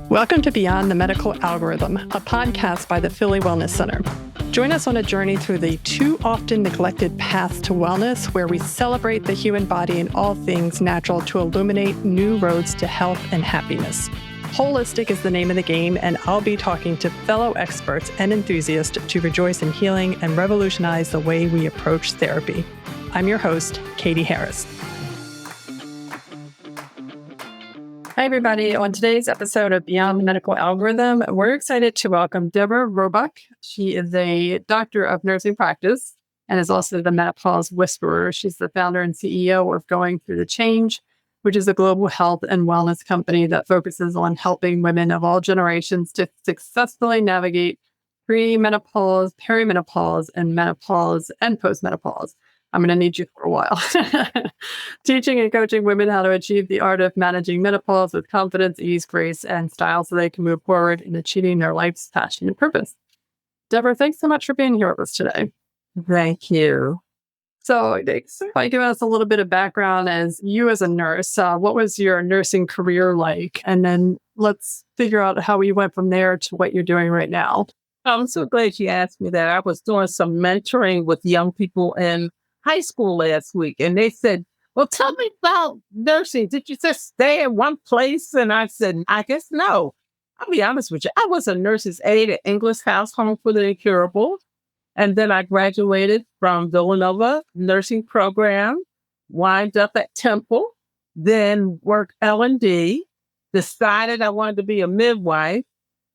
Welcome to Beyond the Medical Algorithm, a podcast by the Philly Wellness Center. Join us on a journey through the too often neglected path to wellness, where we celebrate the human body and all things natural to illuminate new roads to health and happiness. Holistic is the name of the game, and I'll be talking to fellow experts and enthusiasts to rejoice in healing and revolutionize the way we approach therapy. I'm your host, Catie Harris. Hi, everybody. On today's episode of Beyond the Medical Algorithm, we're excited to welcome Deborah Roebuck. She is a doctor of nursing practice and is also the Menopause Whisperer. She's the founder and CEO of Going Through the Change, which is a global health and wellness company that focuses on helping women of all generations to successfully navigate pre-menopause, perimenopause, and menopause and postmenopause. I'm going to need you for a while. Teaching and coaching women how to achieve the art of managing menopause with confidence, ease, grace, and style so they can move forward in achieving their life's passion and purpose. Deborah, thanks so much for being here with us today. Thank you. So, by giving us a little bit of background as you as a nurse, what was your nursing career like? And then let's figure out how you went from there to what you're doing right now. I'm so glad you asked me that. I was doing some mentoring with young people in high school last week, and they said, well, tell me about nursing. Did you just stay in one place? And I said, I guess no. I'll be honest with you. I was a nurse's aide at English House Home for the Incurable. And then I graduated from Villanova nursing program, wind up at Temple, then worked L&D, decided I wanted to be a midwife.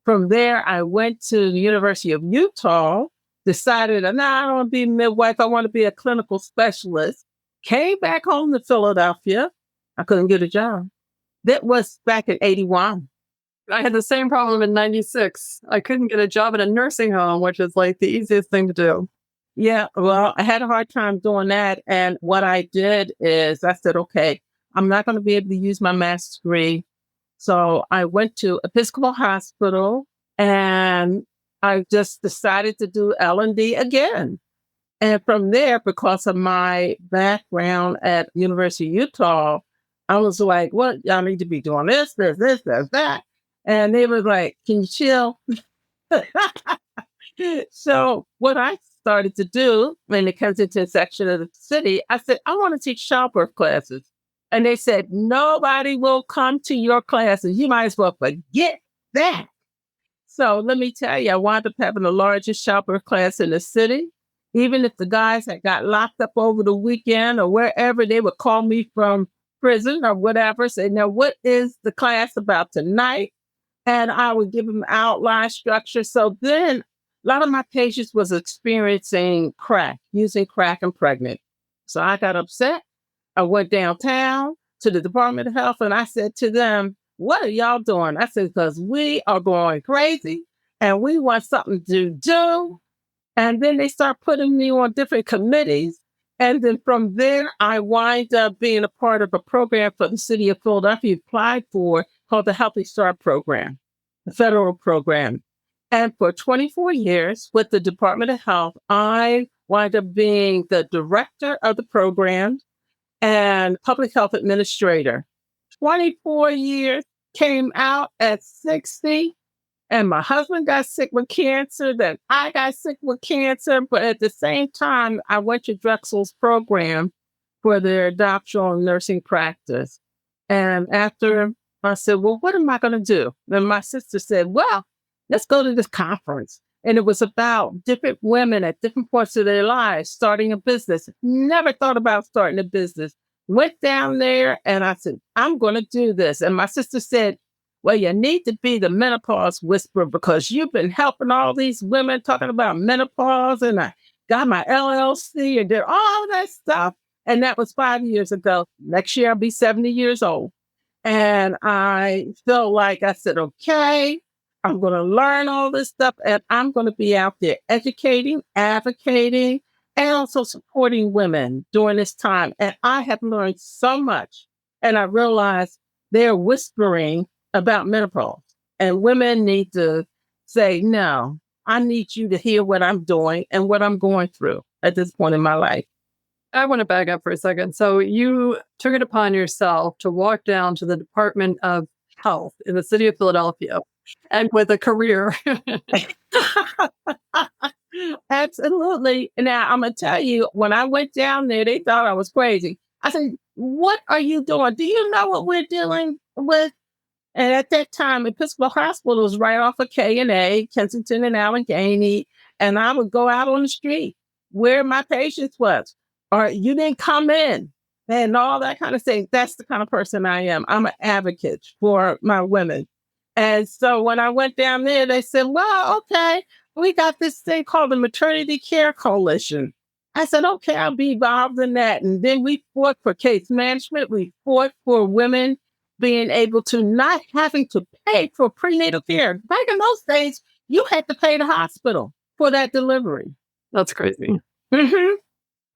From there, I went to the University of Utah, decided, I don't want to be a midwife. I want to be a clinical specialist. Came back home to Philadelphia. I couldn't get a job. That was back in 81. I had the same problem in 96. I couldn't get a job at a nursing home, which is like the easiest thing to do. Yeah, well, I had a hard time doing that. And what I did is I said, okay, I'm not going to be able to use my master's degree. So I went to Episcopal Hospital and I just decided to do L&D again. And from there, because of my background at University of Utah, I was like, well, y'all need to be doing this, that. And they were like, can you chill? So what I started to do in the Kensington section of the city, I said, I want to teach childbirth classes. And they said, nobody will come to your classes. You might as well forget that. So let me tell you, I wound up having the largest childbirth class in the city. Even if the guys that got locked up over the weekend or wherever, they would call me from prison or whatever, say, now, what is the class about tonight? And I would give them outline structure. So then a lot of my patients was experiencing crack, using crack and pregnant. So I got upset. I went downtown to the Department of Health and I said to them, what are y'all doing? I said, because we are going crazy and we want something to do. And then they start putting me on different committees. And then from there, I wind up being a part of a program for the city of Philadelphia applied for called the Healthy Start Program, the federal program. And for 24 years with the Department of Health, I wind up being the director of the program and public health administrator. 24 years, came out at 60, and my husband got sick with cancer, then I got sick with cancer, but at the same time, I went to Drexel's program for their doctoral nursing practice. And after I said, well, what am I going to do? Then my sister said, well, let's go to this conference. And it was about different women at different points of their lives starting a business. Never thought about starting a business. Went down there and I said, I'm going to do this. And my sister said, well, you need to be the Menopause Whisperer because you've been helping all these women talking about menopause. And I got my LLC and did all that stuff. And that was 5 years ago. Next year, I'll be 70 years old. And I felt like I said, okay, I'm going to learn all this stuff and I'm going to be out there educating, advocating, and also supporting women during this time. And I have learned so much. And I realized they're whispering about menopause. And women need to say, no, I need you to hear what I'm doing and what I'm going through at this point in my life. I want to back up for a second. So you took it upon yourself to walk down to the Department of health in the city of Philadelphia and with a career. Absolutely. Now, I'm going to tell you, when I went down there, they thought I was crazy. I said, what are you doing? Do you know what we're dealing with? And at that time, Episcopal Hospital was right off of K&A, Kensington and Allegheny. And I would go out on the street where my patients was, or you didn't come in, and all that kind of thing. That's the kind of person I am. I'm an advocate for my women. And so when I went down there, they said, well, okay, we got this thing called the Maternity Care Coalition. I said, okay, I'll be involved in that. And then we fought for case management. We fought for women being able to not having to pay for prenatal care. Back in those days, you had to pay the hospital for that delivery. That's crazy. Mm-hmm.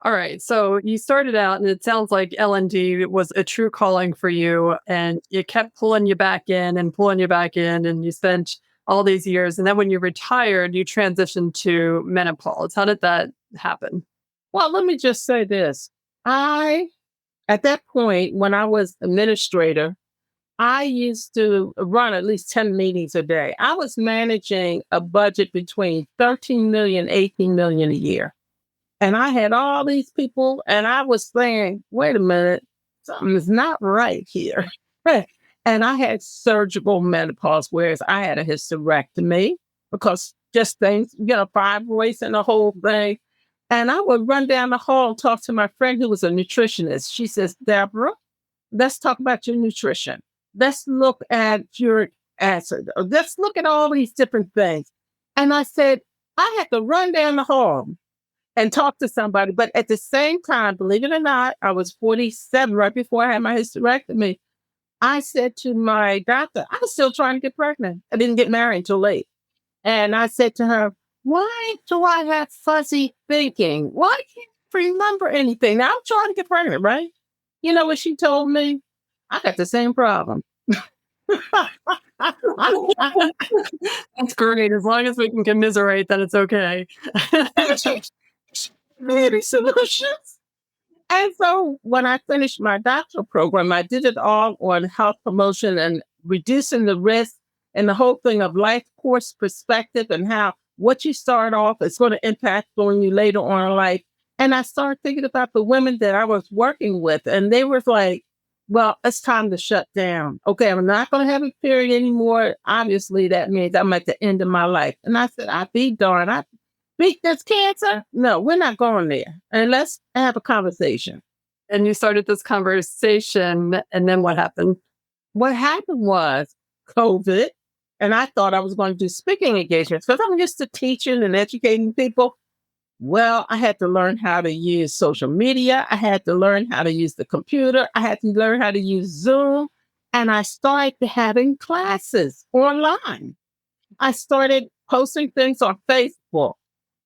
All right. So you started out, and it sounds like L&D was a true calling for you, and it kept pulling you back in and pulling you back in, and you spent all these years. And then when you retired, you transitioned to menopause. How did that happen? Well, let me just say this. At that point, when I was administrator, I used to run at least 10 meetings a day. I was managing a budget between 13 million, 18 million a year. And I had all these people, and I was saying, wait a minute, something is not right here. And I had surgical menopause, whereas I had a hysterectomy because just things, fibroids and the whole thing. And I would run down the hall and talk to my friend who was a nutritionist. She says, Deborah, let's talk about your nutrition. Let's look at uric acid. Let's look at all these different things. And I said, I had to run down the hall and talk to somebody. But at the same time, believe it or not, I was 47 right before I had my hysterectomy. I said to my doctor, I was still trying to get pregnant. I didn't get married until late. And I said to her, why do I have fuzzy thinking? Why can't I remember anything? Now I'm trying to get pregnant, right? You know what she told me? I got the same problem. That's great. As long as we can commiserate, then it's okay. Many solutions. And so when I finished my doctoral program, I did it all on health promotion and reducing the risk and the whole thing of life course perspective and how what you start off is going to impact on you later on in life. And I started thinking about the women that I was working with, and they were like, well, it's time to shut down. Okay, I'm not going to have a period anymore. Obviously, that means I'm at the end of my life. And I said, I be darned. I beat this cancer? No, we're not going there. And let's have a conversation. And you started this conversation, and then what happened? What happened was COVID, and I thought I was going to do speaking engagements because I'm used to teaching and educating people. Well, I had to learn how to use social media. I had to learn how to use the computer. I had to learn how to use Zoom. And I started having classes online. I started posting things on Facebook,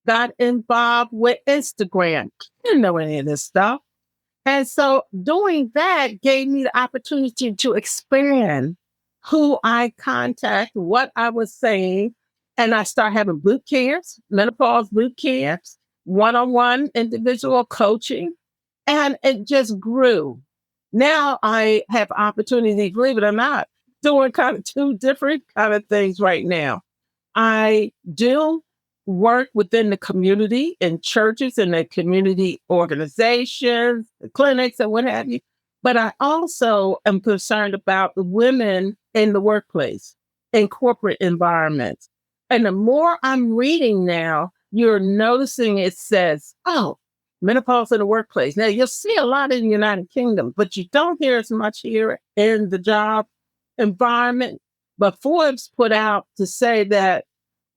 got involved with Instagram. I didn't know any of this stuff. And so doing that gave me the opportunity to expand who I contact, what I was saying. And I started having boot camps, menopause boot camps, one-on-one individual coaching, and it just grew. Now I have opportunity, believe it or not, doing kind of two different kind of things right now. I do work within the community in churches and the community organizations, the clinics and what have you. But I also am concerned about the women in the workplace, in corporate environments. And the more I'm reading now, you're noticing it says, oh, menopause in the workplace. Now, you'll see a lot in the United Kingdom, but you don't hear as much here in the job environment. But Forbes put out to say that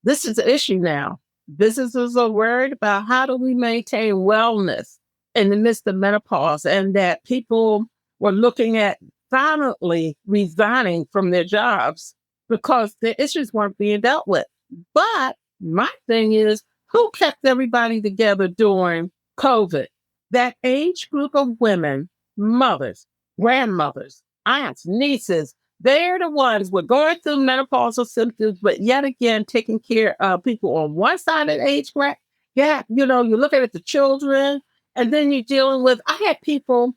this is an issue now. Businesses are worried about how do we maintain wellness in the midst of menopause, and that people were looking at violently resigning from their jobs because the issues weren't being dealt with. But my thing is, who kept everybody together during COVID? That age group of women, mothers, grandmothers, aunts, nieces, they're the ones who are going through menopausal symptoms, but yet again, taking care of people on one side of the age gap. Yeah, you're looking at the children, and then you're dealing with, I had people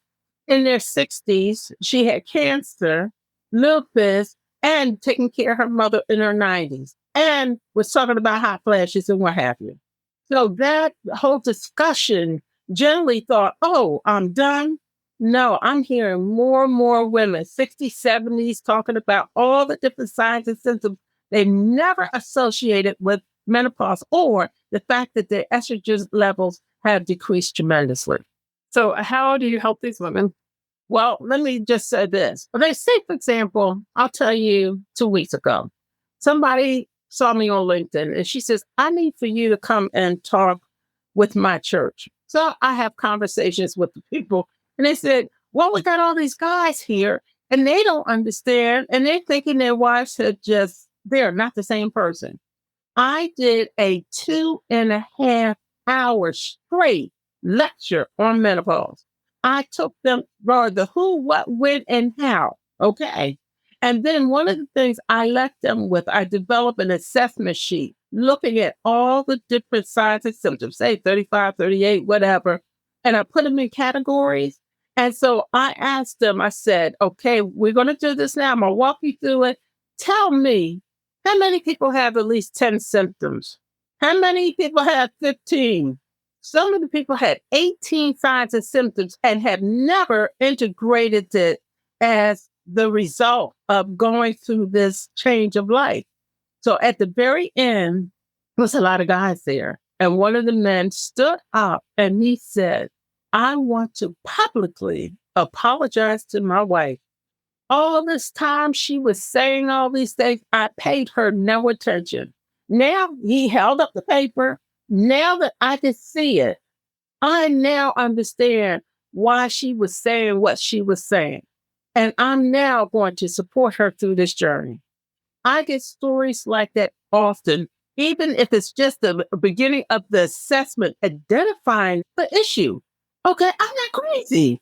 in their 60s, she had cancer, lupus, and taking care of her mother in her 90s and was talking about hot flashes and what have you. So that whole discussion generally thought, oh, I'm done. No, I'm hearing more and more women, 60s, 70s, talking about all the different signs and symptoms they never associated with menopause or the fact that their estrogen levels have decreased tremendously. So, how do you help these women? Well, let me just say this. They say, for example, I'll tell you 2 weeks ago, somebody saw me on LinkedIn and she says, I need for you to come and talk with my church. So I have conversations with the people and they said, well, we got all these guys here and they don't understand and they're thinking their wives have they're not the same person. I did a 2.5 hour straight lecture on menopause. I took them for the who, what, when, and how. Okay. And then one of the things I left them with, I developed an assessment sheet looking at all the different signs and symptoms, say 35, 38, whatever. And I put them in categories. And so I asked them, I said, okay, we're going to do this now. I'm going to walk you through it. Tell me, how many people have at least 10 symptoms? How many people have 15? Some of the people had 18 signs and symptoms and have never integrated it as the result of going through this change of life. So at the very end, there was a lot of guys there. And one of the men stood up and he said, I want to publicly apologize to my wife. All this time she was saying all these things, I paid her no attention. Now he held up the paper. Now that I can see it, I now understand why she was saying what she was saying. And I'm now going to support her through this journey. I get stories like that often, even if it's just the beginning of the assessment, identifying the issue. Okay, I'm not crazy.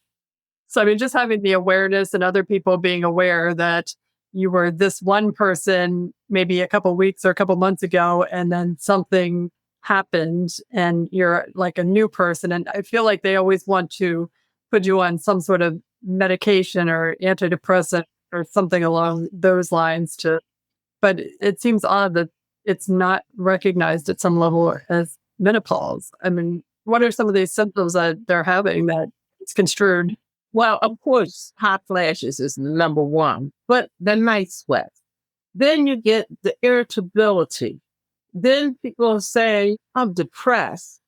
So, I mean, just having the awareness and other people being aware that you were this one person maybe a couple weeks or a couple months ago, and then something happened and you're like a new person. And I feel like they always want to put you on some sort of medication or antidepressant or something along those lines but it seems odd that it's not recognized at some level as menopause. I mean, what are some of these symptoms that they're having that it's construed? Well, of course, hot flashes is number one, but the night sweats. Then you get the irritability. Then people say, I'm depressed.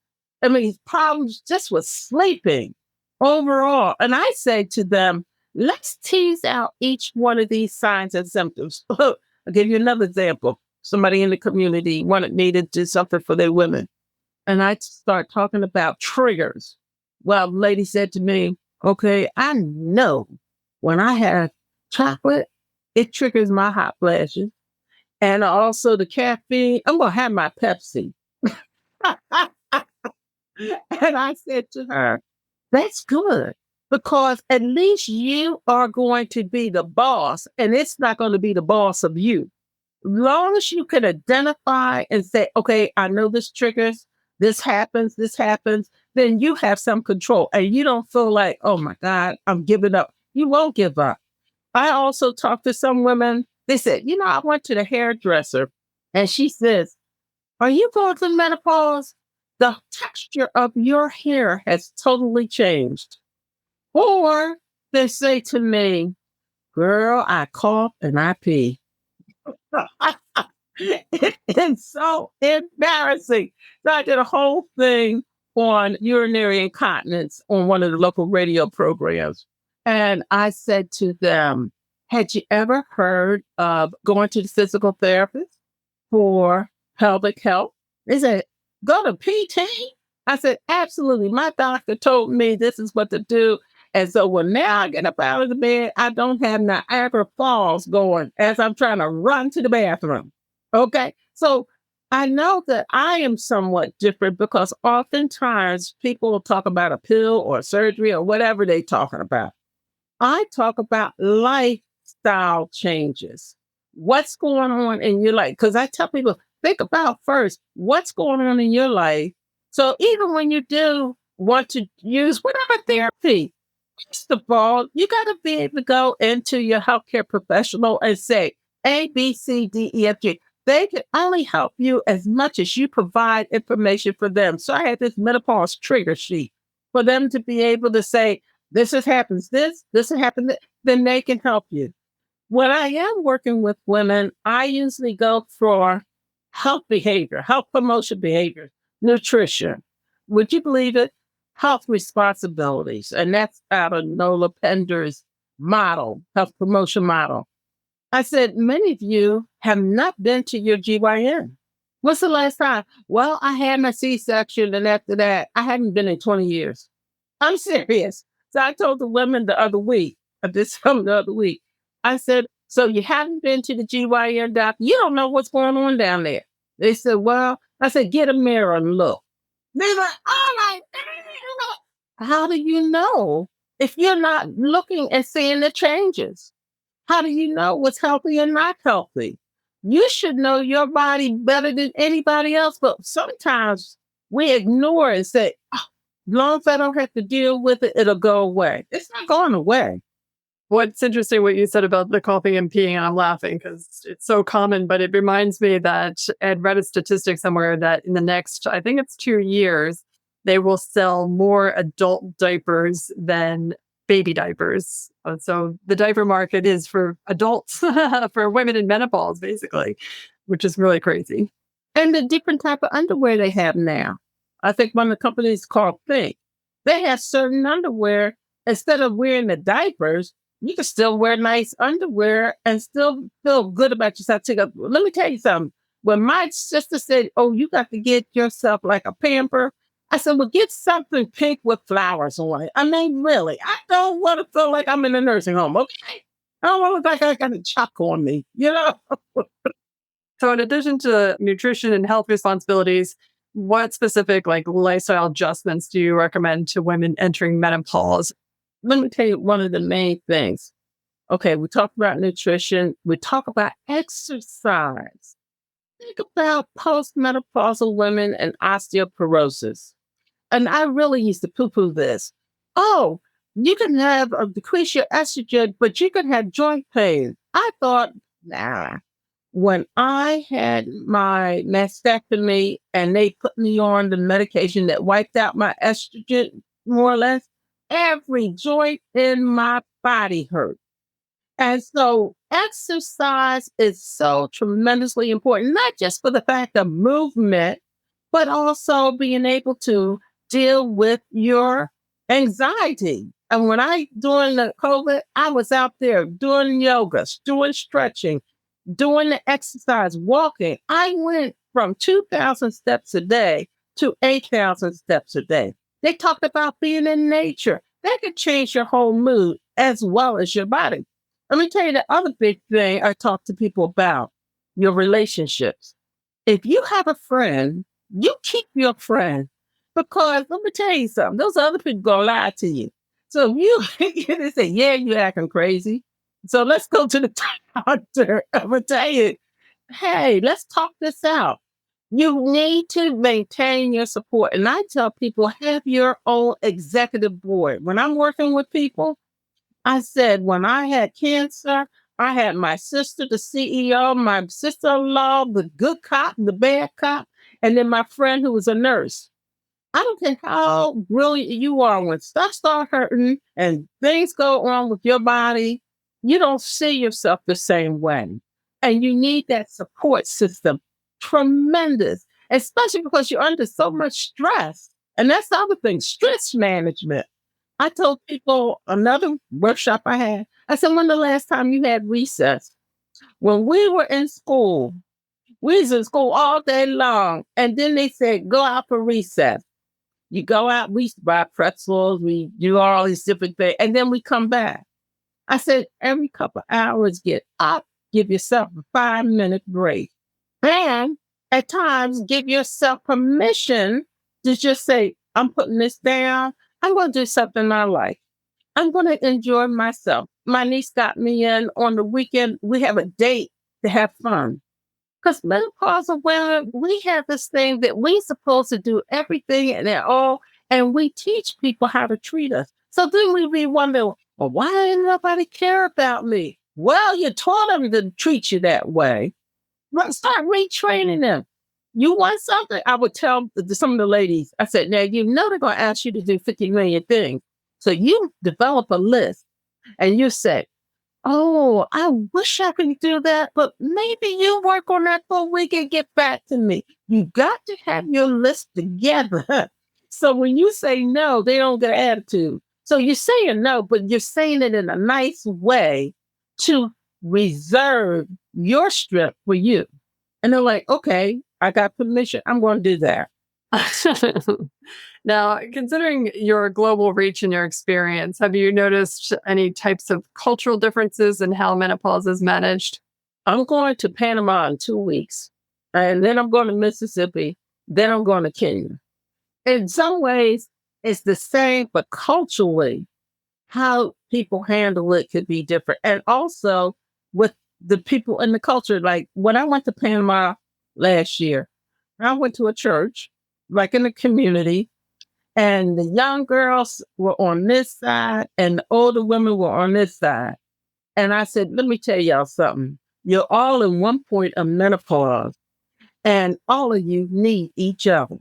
I mean, problems just with sleeping overall. And I say to them, let's tease out each one of these signs and symptoms. I'll give you another example. Somebody in the community wanted me to do something for their women. And I start talking about triggers. Well, the lady said to me, okay, I know when I have chocolate, it triggers my hot flashes. And also the caffeine, I'm going to have my Pepsi. And I said to her, that's good because at least you are going to be the boss and it's not going to be the boss of you. Long as you can identify and say, okay, I know this triggers, this happens, then you have some control and you don't feel like, oh my God, I'm giving up. You won't give up. I also talked to some women. They said, I went to the hairdresser and she says, are you going through menopause? The texture of your hair has totally changed. Or they say to me, girl, I cough and I pee. It's so embarrassing. So I did a whole thing on urinary incontinence on one of the local radio programs. And I said to them, had you ever heard of going to the physical therapist for pelvic health? They said, go to PT? I said, absolutely. My doctor told me this is what to do. And so when now I get up out of the bed, I don't have Niagara Falls going as I'm trying to run to the bathroom. Okay. So I know that I am somewhat different because oftentimes people will talk about a pill or surgery or whatever they're talking about. I talk about lifestyle changes. What's going on in your life? Because I tell people, think about first what's going on in your life. So even when you do want to use whatever therapy, first of all, you got to be able to go into your healthcare professional and say, A, B, C, D, E, F, G. They can only help you as much as you provide information for them. So I had this menopause trigger sheet for them to be able to say, this has happens, this has happened, then they can help you. When I am working with women, I usually go for health behavior, health promotion behavior, nutrition. Would you believe it? Health responsibilities. And that's out of Nola Pender's model, health promotion model. I said, many of you have not been to your GYN. What's the last time? Well, I had my C-section, and after that, I haven't been in 20 years. I'm serious. So I told the women the other week, I did something the other week. I said, so you haven't been to the GYN doctor? You don't know what's going on down there. They said, well, I said, get a mirror and look. They're like, oh my God. How do you know if you're not looking and seeing the changes? How do you know what's healthy and not healthy? You should know your body better than anybody else, but sometimes we ignore it and say, oh, as long as I don't have to deal with it, it'll go away. It's not going away. What's interesting what you said about the coughing and peeing, and I'm laughing because it's so common, but it reminds me that I'd read a statistic somewhere that in the next, I think it's 2 years, they will sell more adult diapers than baby diapers. So the diaper market is for adults, for women in menopause, basically, which is really crazy. And the different type of underwear they have now. I think one of the companies called Think. They have certain underwear. Instead of wearing the diapers, you can still wear nice underwear and still feel good about yourself. Let me tell you something. When my sister said, oh, you got to get yourself like a pamper, I said, well, get something pink with flowers on it. I mean, really, I don't want to feel like I'm in a nursing home, okay? I don't want to look like I got a chalk on me, you know? So in addition to nutrition and health responsibilities, what specific like lifestyle adjustments do you recommend to women entering menopause? Let me tell you one of the main things. Okay, we talk about nutrition. We talk about exercise. Think about postmenopausal women and osteoporosis. And I really used to poo-poo this. Oh, you can have decrease your estrogen, but you can have joint pain. I thought, nah. When I had my mastectomy and they put me on the medication that wiped out my estrogen, more or less, every joint in my body hurt. And so exercise is so tremendously important, not just for the fact of movement, but also being able to deal with your anxiety. And when during the COVID, I was out there doing yoga, doing stretching, doing the exercise, walking. I went from 2,000 steps a day to 8,000 steps a day. They talked about being in nature. That could change your whole mood as well as your body. Let me tell you the other big thing I talk to people about, your relationships. If you have a friend, you keep your friend because let me tell you something, those other people gonna lie to you. So if they say, yeah, you're acting crazy. So let's go to the doctor. I'm gonna tell you, hey, let's talk this out. You need to maintain your support. And I tell people, have your own executive board. When I'm working with people, I said, when I had cancer, I had my sister, the CEO, my sister-in-law, the good cop, the bad cop, and then my friend who was a nurse. I don't care how brilliant you are when stuff starts hurting and things go wrong with your body, you don't see yourself the same way. And you need that support system. Tremendous, especially because you're under so much stress. And that's the other thing, stress management. I told people another workshop I had, I said, when the last time you had recess? When we were in school, we was in school all day long. And then they said, go out for recess. You go out, we buy pretzels, we do all these different things, and then we come back. I said, every couple hours, get up, give yourself a 5-minute break. And at times, give yourself permission to just say, I'm putting this down. I'm going to do something I like. I'm going to enjoy myself. My niece got me in on the weekend. We have a date to have fun. Because menopausal women, we have this thing that we're supposed to do everything and at all, and we teach people how to treat us. So then we be wondering, well, why didn't nobody care about me? Well, you taught them to treat you that way. Well, start retraining them. You want something? I would tell some of the ladies, I said, now, you know they're going to ask you to do 50 million things. So you develop a list and you say, oh, I wish I could do that, but maybe you work on that for a week and get back to me. You got to have your list together. So when you say no, they don't get attitude. So you're saying no, but you're saying it in a nice way to reserve your strength for you. And they're like, okay, I got permission. I'm going to do that. Now, considering your global reach and your experience, have you noticed any types of cultural differences in how menopause is managed? I'm going to Panama in 2 weeks, and then I'm going to Mississippi, then I'm going to Kenya. In some ways, it's the same, but culturally, how people handle it could be different. And also with the people in the culture, like when I went to Panama last year, I went to a church, like in the community, and the young girls were on this side and the older women were on this side. And I said, let me tell y'all something. You're all in one point of menopause, and all of you need each other.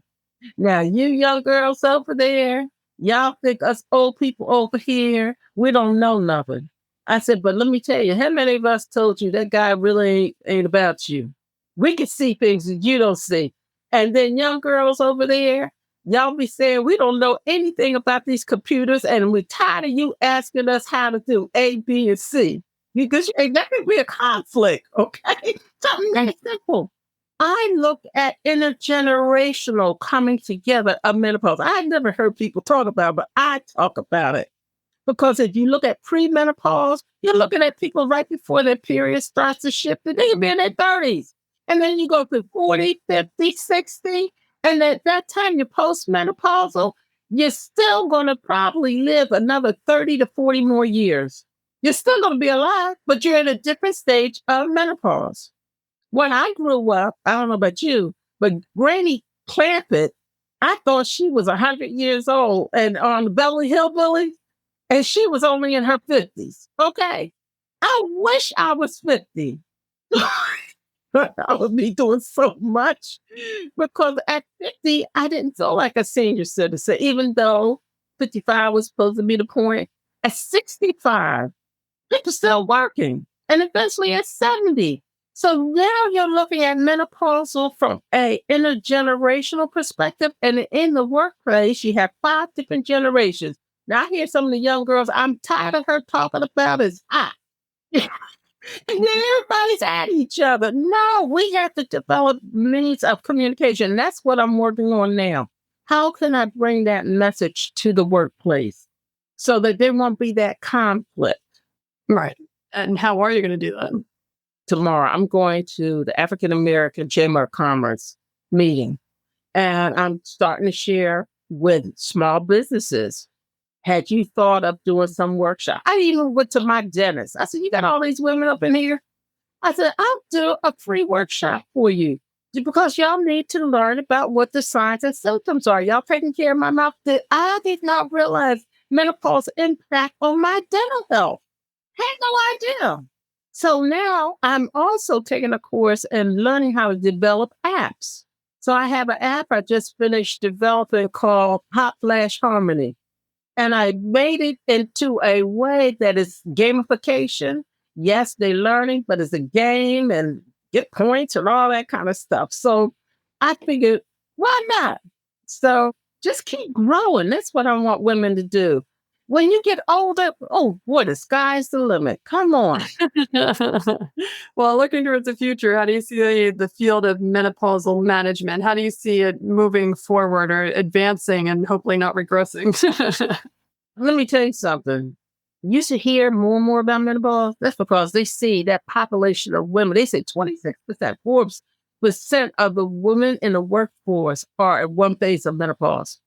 Now, you young girls over there, y'all think us old people over here, we don't know nothing. I said, but let me tell you, how many of us told you that guy really ain't about you? We can see things that you don't see. And then young girls over there, y'all be saying, we don't know anything about these computers, and we're tired of you asking us how to do A, B, and C. Because that could be a conflict, okay? Something that simple. I look at intergenerational coming together of menopause. I never heard people talk about it, but I talk about it. Because if you look at premenopause, you're looking at people right before their period starts to shift, and they can be in their 30s. And then you go through 40, 50, 60, and at that time you're postmenopausal, you're still going to probably live another 30 to 40 more years. You're still going to be alive, but you're in a different stage of menopause. When I grew up, I don't know about you, but Granny Clampett, I thought she was 100 years old and on the Beverly Hillbillies, and she was only in her 50s. Okay. I wish I was 50. I would be doing so much because at 50, I didn't feel like a senior citizen, even though 55 was supposed to be the point. At 65, people still working, and eventually at 70. So now you're looking at menopausal from a intergenerational perspective, and in the workplace, you have 5 different generations. Now I hear some of the young girls, I'm tired of her talking about is hot. And everybody's at each other. No, we have to develop means of communication. That's what I'm working on now. How can I bring that message to the workplace so that there won't be that conflict? Right. And how are you going to do that? Tomorrow, I'm going to the African American Chamber of Commerce meeting, and I'm starting to share with small businesses. Had you thought of doing some workshop? I even went to my dentist. I said, you got all these women up in here? I said, I'll do a free workshop for you because y'all need to learn about what the signs and symptoms are. Y'all taking care of my mouth. I did not realize menopause impact on my dental health. Had no idea. So now I'm also taking a course and learning how to develop apps. So I have an app I just finished developing called Hot Flash Harmony. And I made it into a way that is gamification. Yes, they're learning, but it's a game and get points and all that kind of stuff. So I figured, why not? So just keep growing. That's what I want women to do. When you get older, oh boy, the sky's the limit. Come on. Well, looking towards the future, how do you see the field of menopausal management? How do you see it moving forward or advancing and hopefully not regressing? Let me tell you something. You should hear more and more about menopause. That's because they see that population of women. They say 26%, 4% of the women in the workforce are at one phase of menopause.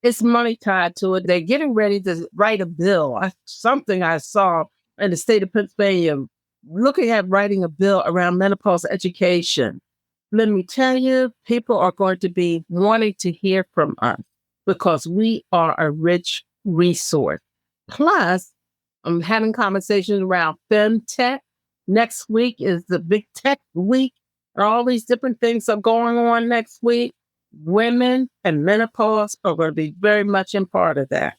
It's money tied to it. They're getting ready to write a bill. Something I saw in the state of Pennsylvania, looking at writing a bill around menopause education. Let me tell you, people are going to be wanting to hear from us because we are a rich resource. Plus, I'm having conversations around femtech. Next week is the big tech week. All these different things are going on next week. Women and menopause are going to be very much in part of that.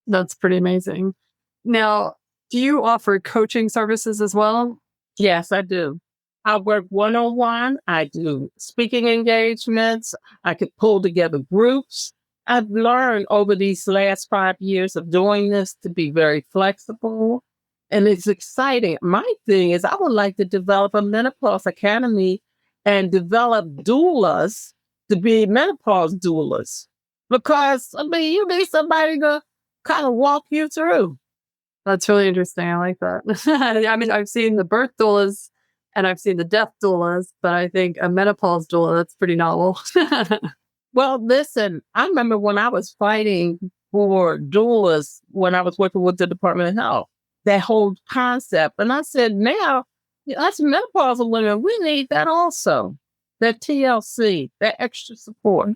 That's pretty amazing. Now, do you offer coaching services as well? Yes, I do. I work one-on-one. I do speaking engagements. I could pull together groups. I've learned over these last 5 years of doing this to be very flexible. And it's exciting. My thing is I would like to develop a menopause academy and develop doulas to be menopause doulas. Because, you need somebody to kind of walk you through. That's really interesting. I like that. I mean, I've seen the birth doulas and I've seen the death doulas, but I think a menopause doula, that's pretty novel. Well, listen, I remember when I was fighting for doulas when I was working with the Department of Health, that whole concept. And I said, now, us menopausal women, we need that also. That TLC, that extra support.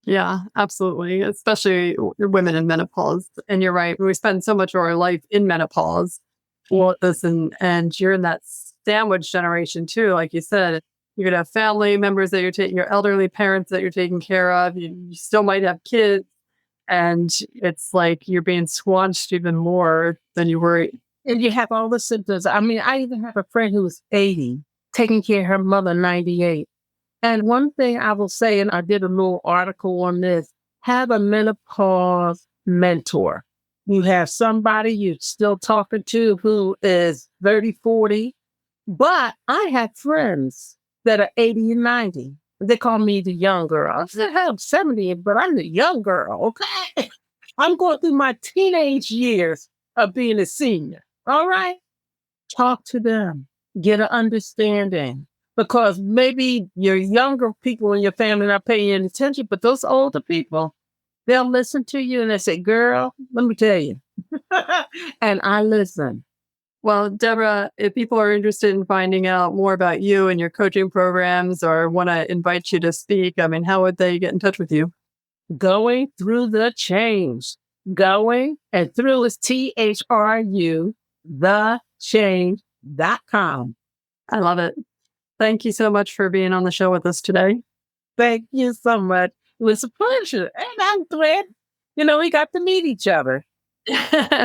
Yeah, absolutely. Especially women in menopause. And you're right. We spend so much of our life in menopause. Well, listen, and you're in that sandwich generation too. Like you said, you're going to have family members that you're taking, your elderly parents that you're taking care of. You still might have kids. And it's like you're being squanched even more than you were. And you have all the symptoms. I mean, I even have a friend who was 80, taking care of her mother, 98. And one thing I will say, and I did a little article on this, have a menopause mentor. You have somebody you're still talking to who is 30, 40. But I have friends that are 80 and 90. They call me the young girl. I said, I'm 70, but I'm the young girl, okay? I'm going through my teenage years of being a senior, all right? Talk to them. Get an understanding. Because maybe your younger people in your family are not paying any attention, but those older people, they'll listen to you and they say, girl, let me tell you. And I listen. Well, Deborah, if people are interested in finding out more about you and your coaching programs or want to invite you to speak, I mean, how would they get in touch with you? Going Through the Change. Going and through is THRU, thechange.com. I love it. Thank you so much for being on the show with us today. Thank you so much. It was a pleasure. And I'm glad, we got to meet each other.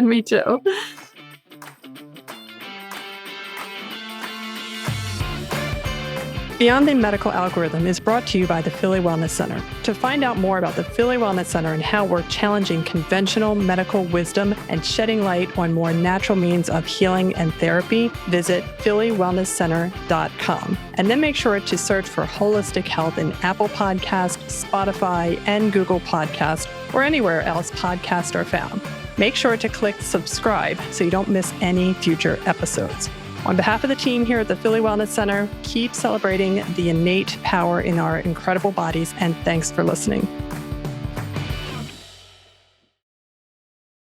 Me too. Beyond the Medical Algorithm is brought to you by the Philly Wellness Center. To find out more about the Philly Wellness Center and how we're challenging conventional medical wisdom and shedding light on more natural means of healing and therapy, visit phillywellnesscenter.com. And then make sure to search for Holistic Health in Apple Podcast, Spotify, and Google Podcast, or anywhere else podcasts are found. Make sure to click subscribe so you don't miss any future episodes. On behalf of the team here at the Philly Wellness Center, keep celebrating the innate power in our incredible bodies, and thanks for listening.